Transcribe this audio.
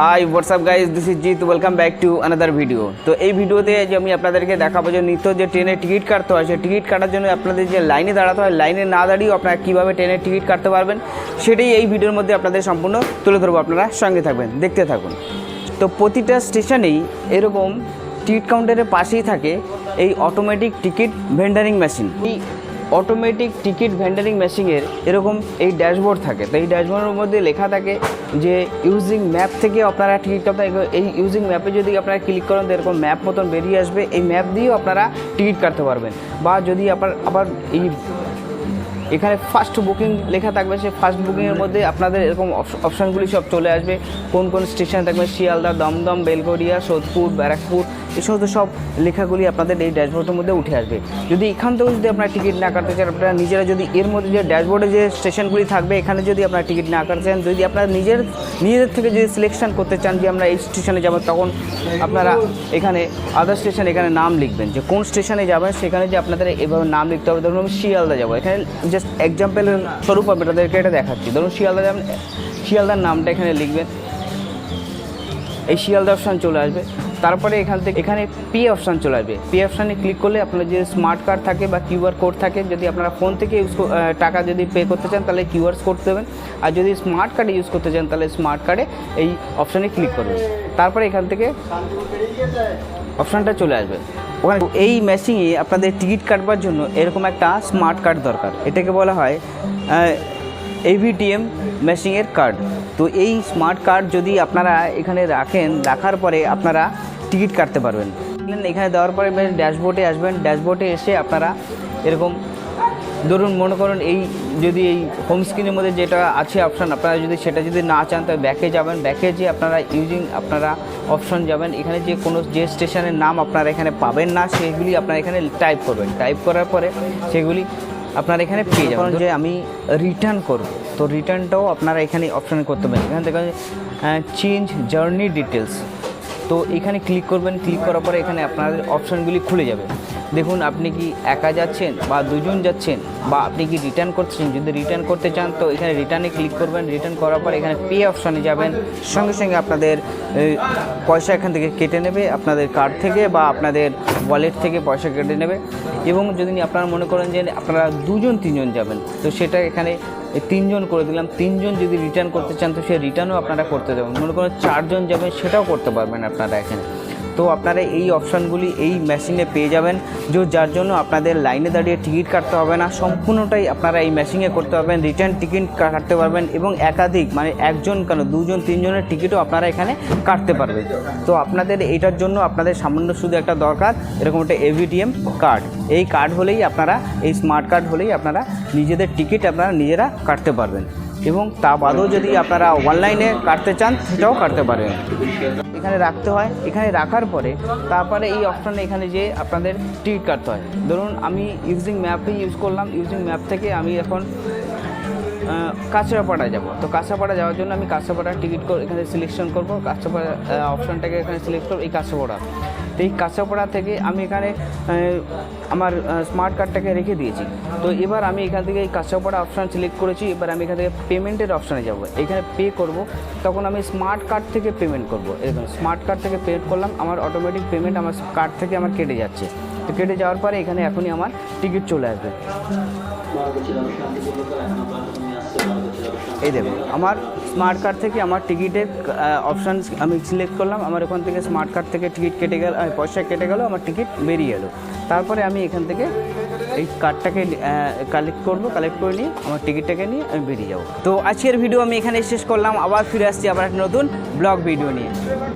High what's up guys, this is Jeet, welcome back to another video. তো এই ভিডিওতে যে আমি আপনাদেরকে দেখাবো যে নিত্য যে ট্রেনের টিকিট কাটতে হয়, সেই টিকিট কাটার জন্য আপনাদের যে লাইনে দাঁড়াতে হয়, লাইনে না দাঁড়িয়েও আপনারা কীভাবে ট্রেনের টিকিট কাটতে পারবেন সেটাই এই ভিডিওর মধ্যে আপনাদের সম্পূর্ণ তুলে ধরবো। আপনারা সঙ্গে থাকবেন, দেখতে থাকুন। তো প্রতিটা স্টেশনেই এরকম টিকিট কাউন্টারের পাশেই থাকে এই অটোমেটিক টিকিট ভেন্ডারিং মেশিন। এই অটোমেটিক টিকিট ভেন্ডারিং মেশিনের এরকম এই ড্যাশবোর্ড থাকে। তো এই ড্যাশবোর্ডের মধ্যে লেখা থাকে যে ইউজিং ম্যাপ থেকে আপনারা টিকিট কাটতে, এই ইউজিং ম্যাপে যদি আপনারা ক্লিক করেন তো এরকম ম্যাপ মতন বেরিয়ে আসবে। এই ম্যাপ দিয়েও আপনারা টিকিট কাটতে পারবেন। বা যদি আবার এই এখানে ফার্স্ট বুকিং লেখা থাকবে, সেই ফার্স্ট বুকিংয়ের মধ্যে আপনাদের এরকম অপশানগুলি সব চলে আসবে। কোন কোন স্টেশন থাকবে, শিয়ালদা, দমদম, বেলঘরিয়া, সোদপুর, ব্যারাকপুর, এই সমস্ত সব লেখাগুলি আপনাদের এই ড্যাশবোর্ডের মধ্যে উঠে আসবে। যদি এখান থেকেও যদি আপনারা টিকিট না কাটতে চান, আপনারা নিজেরা যদি এর মধ্যে যে ড্যাশবোর্ডে যে স্টেশনগুলি থাকবে এখানে যদি আপনারা টিকিট না কাটতে চান, যদি আপনারা নিজেদের থেকে যদি সিলেকশন করতে চান যে আমরা এই স্টেশনে যাব, তখন আপনারা এখানে আদার স্টেশন এখানে নাম লিখবেন যে কোন স্টেশনে যাবেন। সেখানে যে আপনাদের এভাবে নাম লিখতে হবে। ধরুন আমি শিয়ালদা যাবো, এখানে জাস্ট এক্সাম্পলের স্বরূপ আপনাদেরকে এটা দেখাচ্ছি। ধরুন শিয়ালদা যাবেন, শিয়ালদার নামটা এখানে লিখবেন। এই শিয়ালদা অপশান চলে আসবে। তারপরে এখান থেকে এখানে পে অপশান চলে আসবে। পে অপশানে ক্লিক করলে আপনার যে স্মার্ট কার্ড থাকে বা কিউআর কোড থাকে, যদি আপনারা ফোন থেকে টাকা যদি পে করতে চান তাহলে কিউআর কোড দেবেন। আর যদি স্মার্ট কার্ড ইউজ করতে চান তাহলে স্মার্ট কার্ডে এই অপশানে ক্লিক করবেন। তারপরে এখান থেকে অপশানটা চলে আসবে। ওখানে এই মেশিনে আপনাদের টিকিট কাটবার জন্য এরকম একটা স্মার্ট কার্ড দরকার। এটাকে বলা হয় এভিটিএম মেশিনের কার্ড। তো এই স্মার্ট কার্ড যদি আপনারা এখানে রাখার পরে আপনারা টিকিট কাটতে পারবেন। এখানে দেওয়ার পরে ড্যাশবোর্ডে আসবেন। ড্যাশবোর্ডে এসে আপনারা এরকম ধরুন মনে করুন এই যদি হোম স্ক্রিনের মধ্যে যেটা আছে অপশান, আপনারা যদি সেটা যদি না চান তবে ব্যাকে যাবেন। ব্যাকে যে আপনারা অপশান যাবেন। এখানে যে স্টেশনের নাম আপনারা এখানে পাবেন না সেগুলি আপনারা এখানে টাইপ করবেন। টাইপ করার পরে সেগুলি আপনারা এখানে পেয়ে যাবেন। যে আমি রিটার্ন করব, তো রিটার্নটাও আপনারা এখানে অপশান করতে পারেন। এখান থেকে চেঞ্জ জার্নি ডিটেলস, তো এখানে ক্লিক করবেন। ক্লিক করার পরে এখানে আপনাদের অপশানগুলি খুলে যাবে। দেখুন আপনি কি একা যাচ্ছেন বা দুজন যাচ্ছেন বা আপনি কি রিটার্ন করছেন। যদি রিটার্ন করতে চান তো এখানে রিটার্নে ক্লিক করবেন। রিটার্ন করার পর এখানে পে অপশানে যাবেন। সঙ্গে সঙ্গে আপনাদের পয়সা এখান থেকে কেটে নেবে, আপনাদের কার্ড থেকে বা আপনাদের ওয়ালেট থেকে পয়সা কেটে নেবে। এবং যদি আপনারা মনে করেন যে আপনারা দুজন তিনজন যাবেন তো সেটা এখানে 3 জন করে দিলাম। 3 জন যদি রিটার্ন করতে চান তো সেই রিটার্নও আপনারা করতে দেবেন। মনে করেন 4 জন যাবেন, সেটাও করতে পারবেন আপনারা এখানে। তো আপনারা এই অপশানগুলি এই মেশিনে পেয়ে যাবেন, যার জন্য আপনাদের লাইনে দাঁড়িয়ে টিকিট কাটতে হবে না। সম্পূর্ণটাই আপনারা এই মেশিনে করতে পারবেন। রিটার্ন টিকিট কাটতে পারবেন এবং একাধিক মানে একজন কেন 2 জন 3 জনের টিকিটও আপনারা এখানে কাটতে পারবেন। তো আপনাদের এইটার জন্য আপনাদের সামান্য শুধু একটা দরকার এরকম একটা এভিটিএম কার্ড। এই কার্ড হলেই আপনারা, এই স্মার্ট কার্ড হলেই আপনারা নিজেদের টিকিট আপনারা নিজেরা কাটতে পারবেন। এবং তা বাদেও যদি আপনারা অনলাইনে কাটতে চান সেটাও কাটতে পারবেন। এখানে রাখতে হয়। এখানে রাখার পরে তারপরে এই অপশানে এখানে যে আপনাদের টিকিট কাটতে হয়। ধরুন আমি ইউজিং ম্যাপই ইউজ করলাম। ইউজিং ম্যাপ থেকে আমি এখন কাঁচরাপাড়া যাব। তো কাঁচরাপাড়া যাওয়ার জন্য আমি কাঁচরাপাড়ার টিকিট এখানে সিলেকশন করব। কাঁচরাপাড়া অপশানটাকে এখানে সিলেক্ট করব, এই কাঁচরাপাড়া। তো এই কাঁচরাপাড়া থেকে আমি এখানে আমার স্মার্ট কার্ডটাকে রেখে দিয়েছি। তো এবার আমি এখান থেকে এই কাঁচরাপাড়া অপশান সিলেক্ট করেছি। এবার আমি এখান থেকে পেমেন্টের অপশানে যাব। এখানে পে করব। তখন আমি স্মার্ট কার্ড থেকে পেমেন্ট করব। এরকম স্মার্ট কার্ড থেকে পেমেন্ট করলাম। আমার অটোমেটিক পেমেন্ট আমার কার্ড থেকে আমার কেটে যাচ্ছে। তো কেটে যাওয়ার পরে এখানে এখনই আমার টিকিট চলে আসবে। এই দেখুন আমার স্মার্ট কার্ড থেকে আমার টিকিটের অপশান আমি সিলেক্ট করলাম। আমার ওখান থেকে স্মার্ট কার্ড থেকে টিকিট কেটে গেল, পয়সা কেটে গেল, আমার টিকিট বেরিয়ে এলো। তারপরে আমি এখান থেকে এই কার্ডটাকে কালেক্ট করে নিয়ে আমার টিকিটটাকে নিয়ে আমি বেরিয়ে যাব। তো আজকের ভিডিও আমি এখানে শেষ করলাম। আবার ফিরে আসছি আবার একটা নতুন ব্লগ ভিডিও নিয়ে।